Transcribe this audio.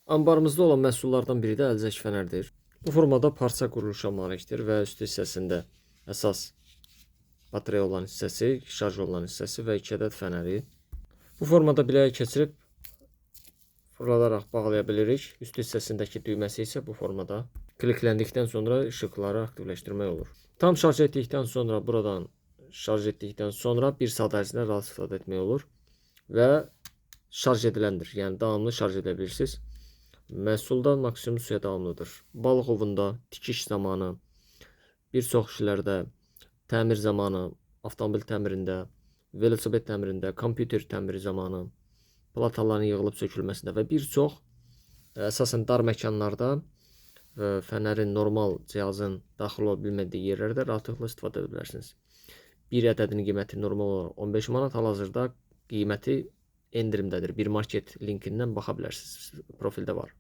Ambarımızda olan məhsullardan biri də əlcək fənərdir. Bu formada parça quruluşa malikdir və üst hissəsində əsas batareya olan hissəsi, şarj olan hissəsi və 2 ədəd fənəri. Bu formada biləyə keçirib fırladaraq bağlaya bilirik. Üst hissəsindəki düyməsi isə bu formada klikləndikdən sonra işıqları aktivləşdirmək olur. Tam şarj etdikdən sonra buradan şarj etdikdən sonra 1 saat ərzində rahat istifadə etmək olur və şarj ediləndir. Yəni davamlı şarj edə bilirsiniz. Məhsulda maksimum suya davamlıdır. Balıq ovunda, tikiş zamanı, bir çox işlərdə, təmir zamanı, avtomobil təmirində, velosiped təmirində, kompüter təmiri zamanı, plataların yığılıb sökülməsində və bir çox əsasən dar məkanlarda fənərin normal cihazın daxil ola bilmədiyi yerlərdə rahatlıqla istifadə edə bilərsiniz. Bir ədədinin qiyməti normal olaraq 15 manat, hal-hazırda qiyməti endirimdədir. Bir market linkindən baxa bilərsiniz, profildə var.